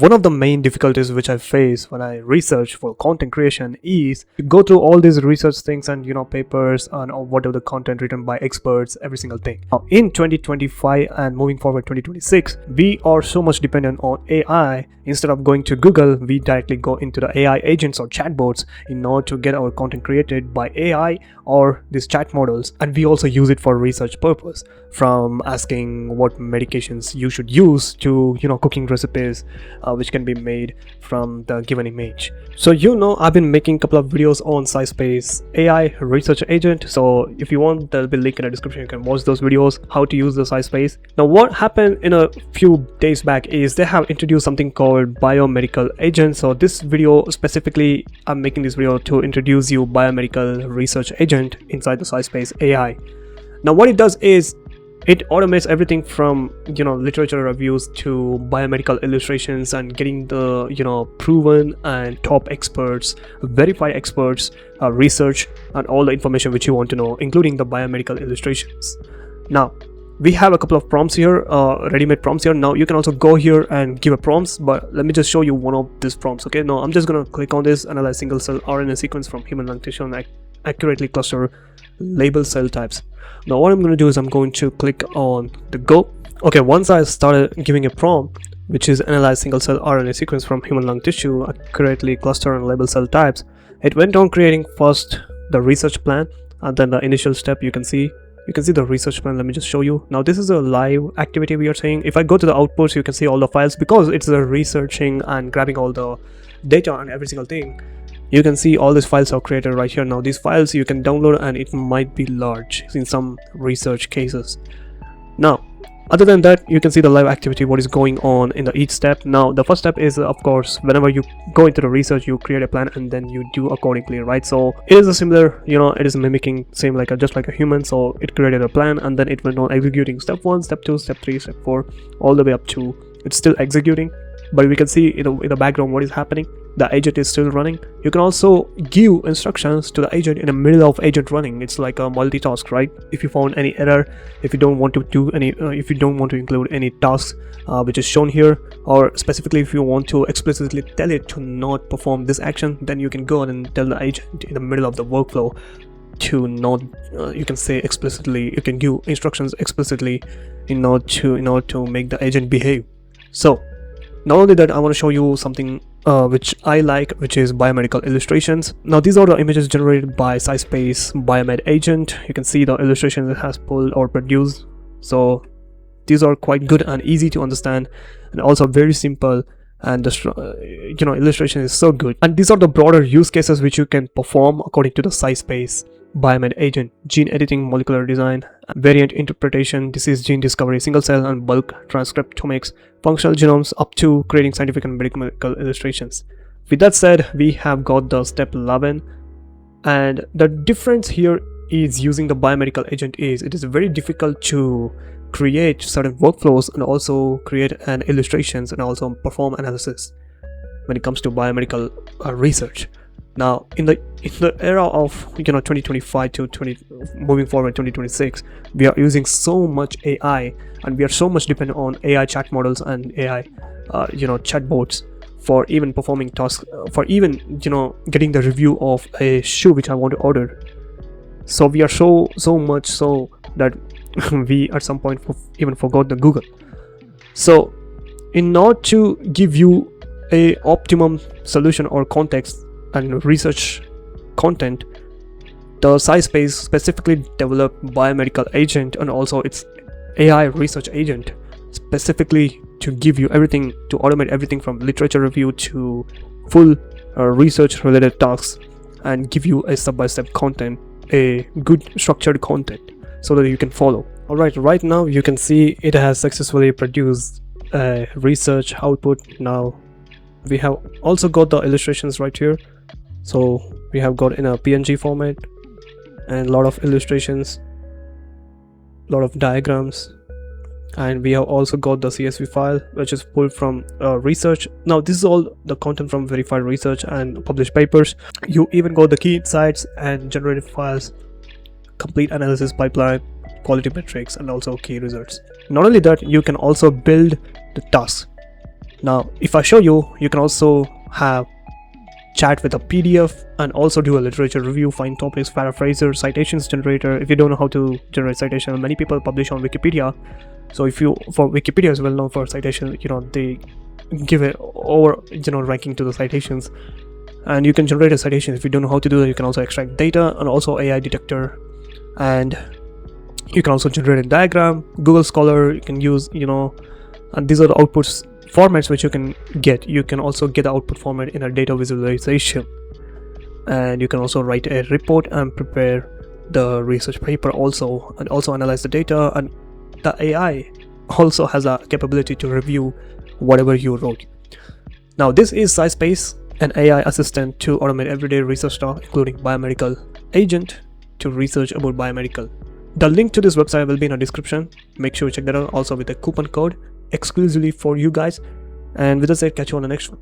one of the main difficulties which I face when I research for content creation is to go through all these research things and papers and whatever the content written by experts, every single thing. Now in 2025 and moving forward 2026, we are so much dependent on AI. Instead of going to Google, we directly go into the AI agents or chatbots in order to get our content created by AI or these chat models. And we also use it for research purpose, from asking what medications you should use to cooking recipes which can be made from the given image. So I've been making a couple of videos on Scispace AI Research Agent. So if you want, there'll be a link in the description. You can watch those videos, how to use the Scispace. Now what happened in a few days back is they have introduced something called BioMedical Agent. So this video specifically, I'm making this video to introduce you BioMedical Research Agent inside the Scispace AI. Now what it does is it automates everything from literature reviews to biomedical illustrations and getting the proven and top experts, verified experts, research and all the information which you want to know, including the biomedical illustrations. Now we have a couple of prompts here, ready-made prompts here. Now you can also go here and give a prompts, but let me just show you one of these prompts. Okay, now I'm just gonna click on this: analyze single cell RNA sequence from human lung tissue and accurately cluster label cell types. Now what I'm going to do is I'm going to click on the go. Okay, once I started giving a prompt which is analyze single cell RNA sequence from human lung tissue, accurately cluster and label cell types, it went on creating first the research plan and then the initial step. You can see the research plan. Let me just show you. Now this is a live activity we are saying. If I go to the outputs, you can see all the files because it's the researching and grabbing all the data and every single thing. You can see all these files are created right here. Now these files you can download and it might be large in some research cases. Now other than that, you can see the live activity, what is going on in each step. Now the first step is, of course, whenever you go into the research, you create a plan and then you do accordingly, right? So it is a similar, it is mimicking same like just like a human. So it created a plan and then it went on executing step 1, step 2, step 3, step 4, all the way up to it's still executing. But we can see in the background what is happening. The agent is still running. You can also give instructions to the agent in the middle of agent running. It's like a multitask, right? If you found any error, if you don't want to do any, if you don't want to include any tasks which is shown here, or specifically if you want to explicitly tell it to not perform this action, then you can go and tell the agent in the middle of the workflow to not. You can say explicitly. You can give instructions explicitly in order to make the agent behave. So not only that, I want to show you something which I like, which is biomedical illustrations. Now these are the images generated by Scispace Biomed Agent. You can see the illustrations it has pulled or produced. So these are quite good and easy to understand and also very simple, and the illustration is so good. And these are the broader use cases which you can perform according to the Scispace Biomed Agent: gene editing, molecular design, variant interpretation, disease gene discovery, single cell and bulk transcriptomics, functional genomes, up to creating scientific and medical illustrations. With that said, we have got the step 11, and the difference here is using the biomedical agent is it is very difficult to create certain workflows and also create an illustrations and also perform analysis when it comes to biomedical research. Now in the era of 2025 to moving forward 2026, we are using so much AI and we are so much dependent on AI chat models and AI chatbots for even performing tasks, for even getting the review of a shoe which I want to order. So we are so much so that we at some point even forgot the Google. So in order to give you a optimum solution or context and research content, the Scispace specifically developed biomedical agent and also its AI research agent specifically to give you everything, to automate everything from literature review to full research related tasks and give you a step-by-step content, a good structured content so that you can follow. Alright, right now you can see it has successfully produced a research output. Now we have also got the illustrations right here. So we have got in a PNG format and a lot of illustrations, a lot of diagrams, and we have also got the CSV file which is pulled from research. Now this is all the content from verified research and published papers. You even got the key insights and generated files, complete analysis pipeline, quality metrics, and also key results. Not only that, you can also build the tasks. Now if I show you, you can also have chat with a PDF and also do a literature review, find topics, paraphraser, citations generator. If you don't know how to generate citation, many people publish on Wikipedia. So if you, for Wikipedia is well known for citation, they give it over ranking to the citations, and you can generate a citation. If you don't know how to do that, you can also extract data and also AI detector, and you can also generate a diagram. Google Scholar you can use, and these are the outputs formats which you can get. You can also get the output format in a data visualization, and you can also write a report and prepare the research paper also, and also analyze the data. And the AI also has a capability to review whatever you wrote. Now this is Scispace, an AI assistant to automate everyday research tasks, including BioMedical Agent to research about biomedical. The link to this website will be in the description. Make sure you check that out, also with a coupon code exclusively for you guys. And with that said, catch you on the next one.